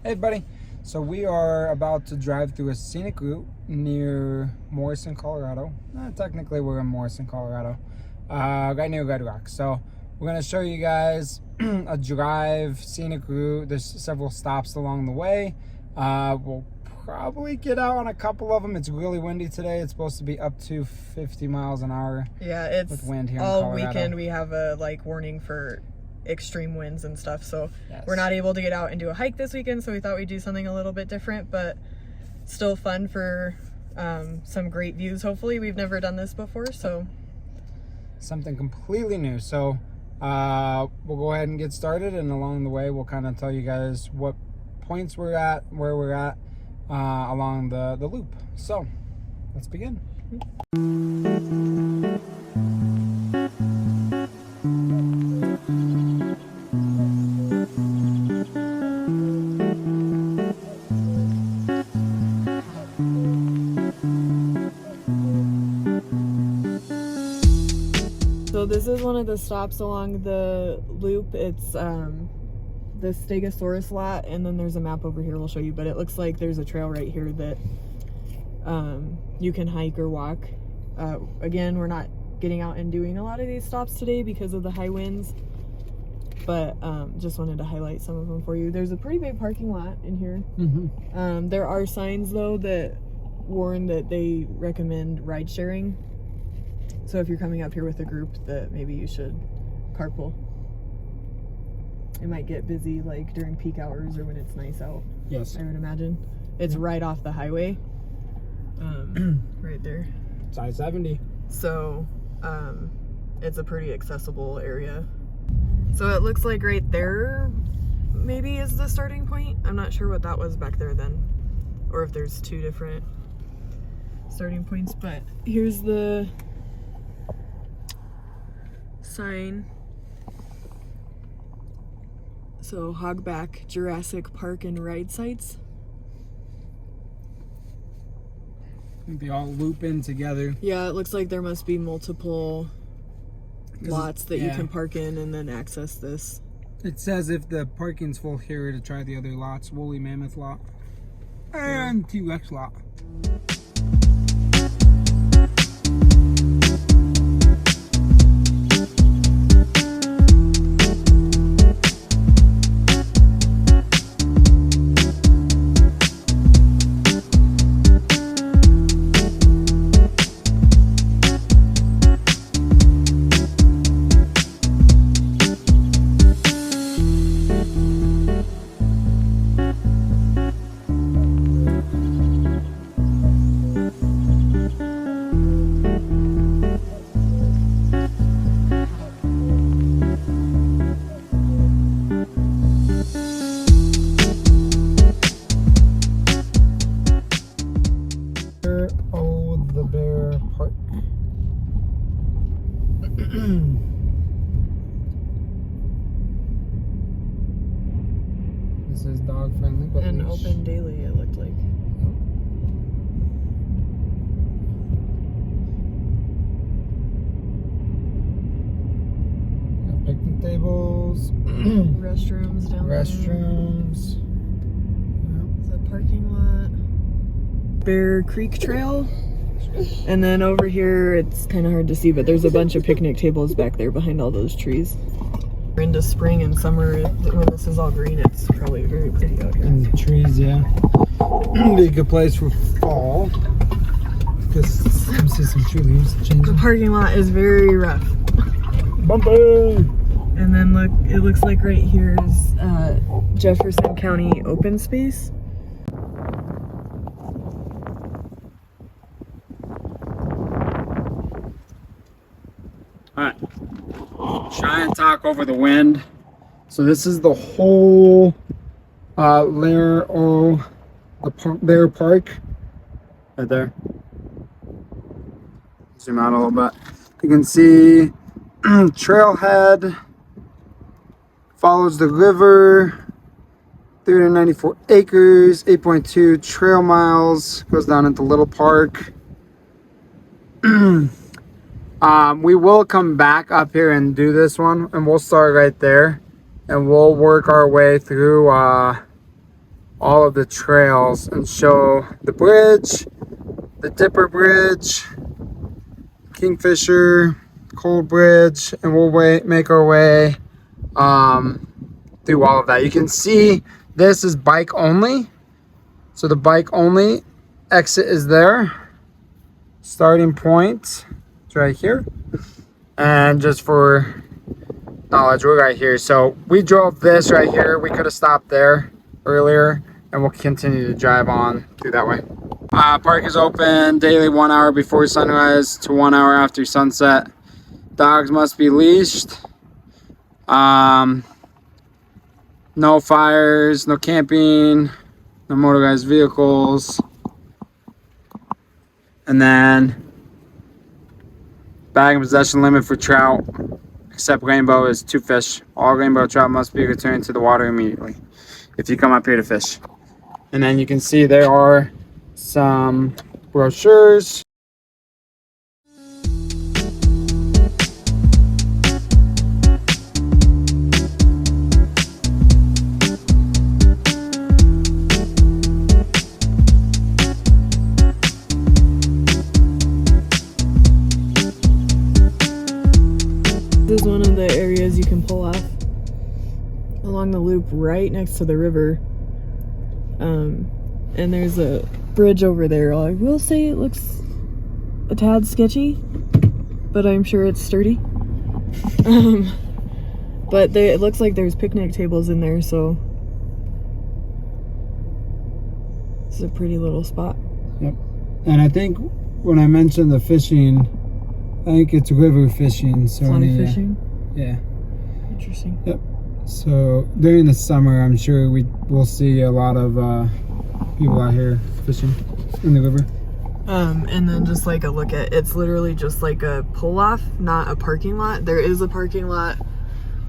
Hey buddy, so we are about to drive through a scenic route near Morrison, Colorado. Technically we're in Morrison, Colorado, right near Red Rock. So we're going to show you guys a drive scenic route. There's several stops along the way. We'll probably get out on a couple of them. It's really windy today. It's supposed to be up to 50 miles an hour. Yeah, it's with wind here all in Colorado. weekend. We have a warning for extreme winds and stuff, so Yes. We're not able to get out and do a hike this weekend, so we thought we'd do something a little bit different, but still fun for some great views. Hopefully, we've never done this before, so something completely new. So we'll go ahead and get started, and along the way we'll kind of tell you guys what points we're at, where we're at along the loop. So let's begin. So this is one of the stops along the loop. It's the Stegosaurus lot, and then there's a map over here we'll show you, but it looks like there's a trail right here that you can hike or walk. Again, we're not getting out and doing a lot of these stops today because of the high winds, but just wanted to highlight some of them for you. There's a pretty big parking lot in here. There are signs though that warn that they recommend ride sharing. So if you're coming up here with a group, that maybe you should carpool. It might get busy like during peak hours or when it's nice out. Yes. I would imagine. It's right off the highway. Right there. It's I-70. So it's a pretty accessible area. So it looks like right there maybe is the starting point. I'm not sure what that was back there then, or if there's two different starting points, but here's the sign. So Hogback Jurassic Park and ride sites. They all loop in together. Yeah, it looks like there must be multiple lots that you can park in and then access this. It says if the parking's full here to try the other lots, Woolly Mammoth lot and T-Rex lot. This is dog friendly, but and open daily, it looked like. Got picnic tables, Restrooms down restrooms. there. The parking lot. Bear Creek Trail. And then over here, it's kind of hard to see, but there's a bunch of picnic tables back there behind all those trees. We're into spring and summer. When this is all green, it's probably very pretty out here. And the trees, yeah. Be a good place for fall. Because you see some tree leaves changing. The parking lot is very rough. Bumpy! And then look, it looks like right here is Jefferson County open space. Alright. Try and talk over the wind. So this is the whole Lariat Bear Park. Right there. Zoom out a little bit. You can see trailhead follows the river, 394 acres, 8.2 trail miles, goes down into Little Park. We will come back up here and do this one, and we'll start right there, and we'll work our way through all of the trails and show the bridge, the Dipper Bridge, Kingfisher, Cold Bridge, and we'll make our way through all of that. You can see this is bike only. So the bike only exit is there. Starting point is right here. And just for knowledge, we're right here. So we drove this right here. We could have stopped there earlier, and we'll continue to drive on through that way. Park is open daily 1 hour before sunrise to 1 hour after sunset. Dogs must be leashed. No fires, no camping, no motorized vehicles. And then bag and possession limit for trout, except rainbow, is 2 fish. All rainbow trout must be returned to the water immediately if you come up here to fish. And then you can see there are some brochures. This is one of the areas you can pull off along the loop right next to the river. And there's a bridge over there. I will say it looks a tad sketchy, but I'm sure it's sturdy. But it looks like there's picnic tables in there, so this is a pretty little spot. Yep. And I think when I mentioned the fishing, I think it's river fishing. So Fly fishing? Yeah. Interesting. Yep. So during the summer, I'm sure we'll see a lot of people out here fishing in the river. And then just like a look at, it's literally just like a pull-off, not a parking lot. There is a parking lot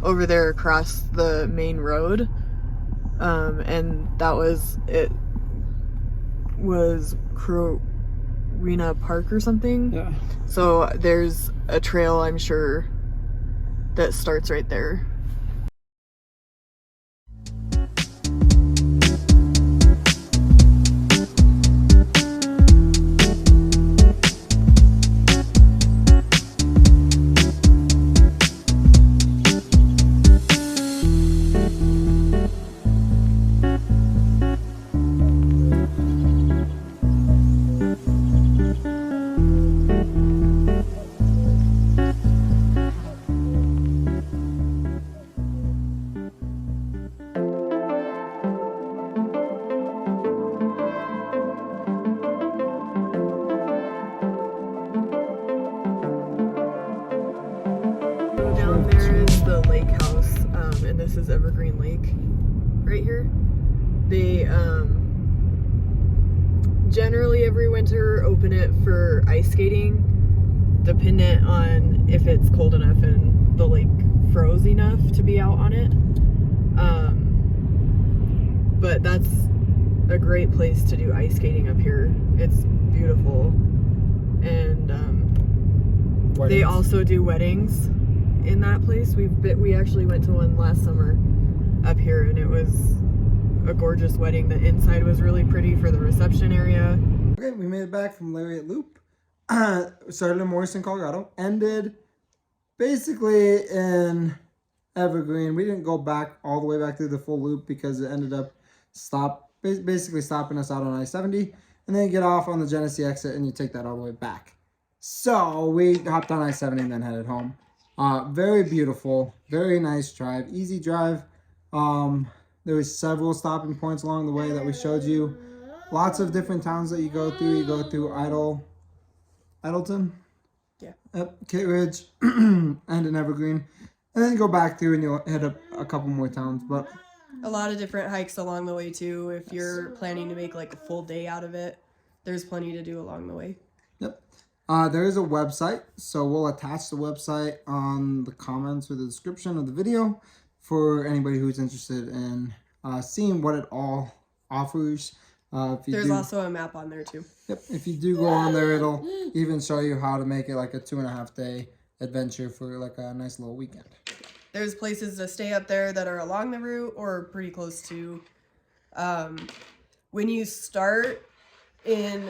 over there across the main road. And that was, it was Rena Park or something. Yeah. So there's a trail, I'm sure, that starts right there. Down there is the lake house, and this is Evergreen Lake right here. They generally every winter open it for ice skating, dependent on if it's cold enough and the lake froze enough to be out on it. But that's a great place to do ice skating up here. It's beautiful. And they also do weddings in that place. We actually went to one last summer up here, and it was a gorgeous wedding. The inside was really pretty for the reception area. Okay, we made it back from Lariat Loop. Started in Morrison, Colorado. Ended basically in Evergreen. We didn't go back all the way back through the full loop because it ended up basically stopping us out on I-70, and then you get off on the Genesee exit and you take that all the way back. So we hopped on I-70 and then headed home. Very beautiful, very nice drive, easy drive. There was several stopping points along the way that we showed you. Lots of different towns that you go through. You go through Idleton, Yeah. Kate Ridge, and in Evergreen, and then you go back through and you'll hit up a couple more towns. But a lot of different hikes along the way too. If you're planning to make like a full day out of it, there's plenty to do along the way. Yep. There is a website, so we'll attach the website on the comments or the description of the video for anybody who's interested in seeing what it all offers. There's also a map on there too. Yep. If you do go on there, it'll even show you how to make it like a 2.5 day adventure for like a nice little weekend. There's places to stay up there that are along the route or pretty close to When you start in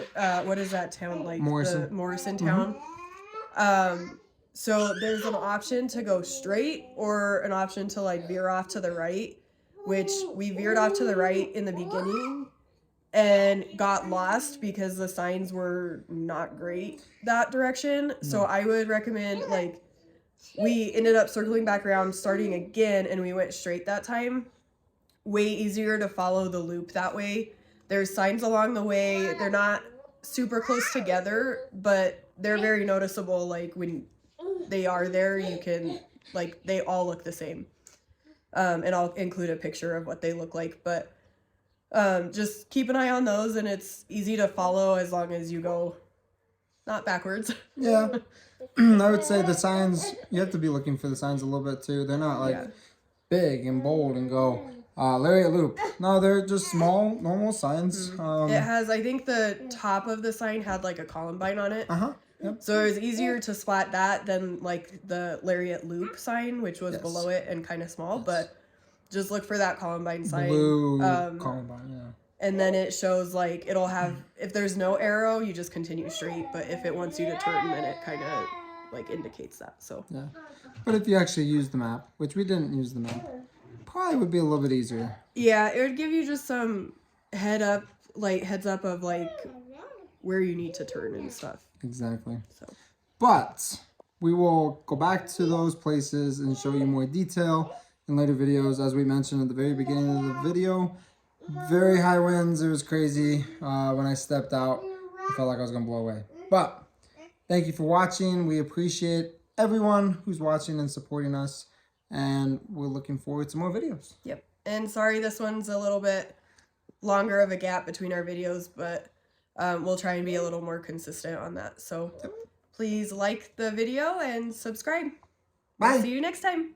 what is that town, like Morrison. the Morrison town, so there's an option to go straight or an option to like veer off to the right, which we veered off to the right in the beginning and got lost because the signs were not great that direction. So I would recommend, like, we ended up circling back around, starting again, and we went straight that time. Way easier to follow the loop that way. There's signs along the way. They're not super close together, but they're very noticeable. Like, when they are there, you can, like, they all look the same. And I'll include a picture of what they look like, but just keep an eye on those, and it's easy to follow as long as you go not backwards. Yeah. I would say the signs, you have to be looking for the signs a little bit too. They're not like big and bold and go Lariat Loop. No, they're just small, normal signs. It has, I think the top of the sign had like a columbine on it. Yep. So it was easier to spot that than like the Lariat Loop sign, which was below it and kind of small, but just look for that columbine sign. Blue columbine, yeah. And then it shows, like, it'll have, if there's no arrow, you just continue straight, but if it wants you to turn, then it kind of like indicates that. So yeah, but if you actually use the map, which we didn't use the map, probably would be a little bit easier. Yeah, it would give you just some heads up of like where you need to turn and stuff. Exactly. So, but we will go back to those places and show you more detail in later videos. As we mentioned at the very beginning of the video, very high winds. It was crazy. When I stepped out, I felt like I was gonna blow away. But thank you for watching. We appreciate everyone who's watching and supporting us, and we're looking forward to more videos. Yep. And sorry, this one's a little bit longer of a gap between our videos, but we'll try and be a little more consistent on that. So please like the video and subscribe. Bye. We'll see you next time.